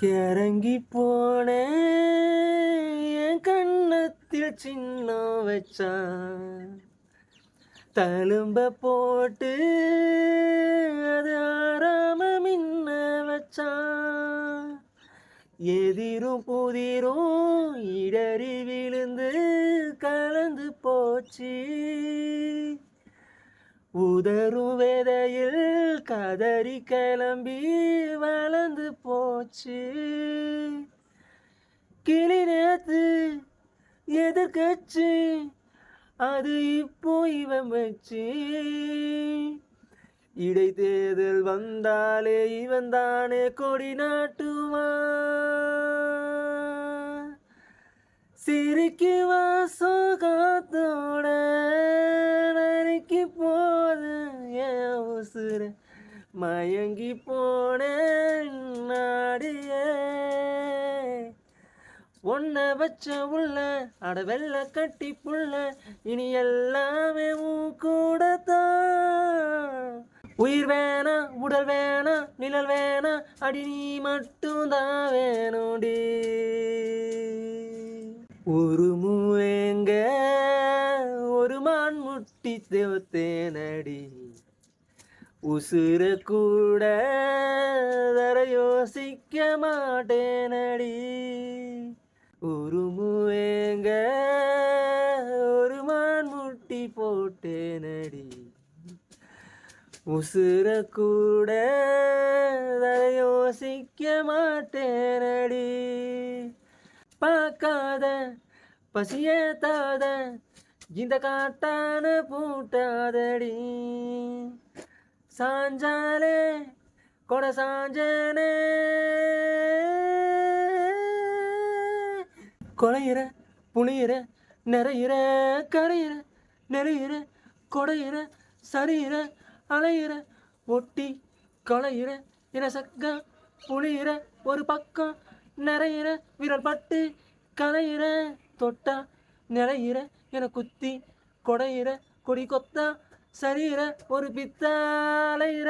கிறங்கி போனேன் என் கண்ணத்தில் சின்ன வச்சான் தழும்ப போட்டு அது ஆறாம மின்ன வச்சான் எதிரும் புதிரும் இடறி விழுந்து கலந்து போச்சு உதரும் வேதையில் கதறி கிளம்பி வளர்ந்து போச்சு கிளி நேத்து எதிர்கட்சி அது இப்போ இவன் வச்சு இடைத்தேர்தல் வந்தாலே இவன் தானே கொடி நாட்டுவான் சிரிக்குவா சோகத்தோட நறுக்கி போது என் உசுர மயங்கி போனேன் நாடியே ஒன்ன வச்ச உள்ள அட வெள்ள கட்டி புள்ள இனி எல்லாமே உன் கூடத்தான் உயிர் வேணா உடல் வேணா நிழல் வேணா அடி நீ மட்டும்தான் வேணுடி ஒரு மூவேங்க ஒரு மான் முட்டி தேவத்தேனடி உசுர கூட தர யோசிக்க மாட்டேனடி ஒரு மூவேங்க ஒரு மான் முட்டி போட்டேனடி உசுர கூட தர யோசிக்க மாட்டேனடி பார்க்காத பசியேத்தாத இந்த காட்டான பூட்டாதடி சாஞ்சாலே கொட சாஞ்சனே கொலையிற புனியிற நிறையிற கரையிற நெறியிற கொடையிற சரியிற அலையிற ஒட்டி கொலையிற என சக்க புளியிற ஒரு பக்கம் நிறையிற விரல் பட்டு கலையிற தொட்டா நிறையிற என குத்தி கொடையிற கொடி கொத்தா சரியிற ஒரு பித்தாலையிற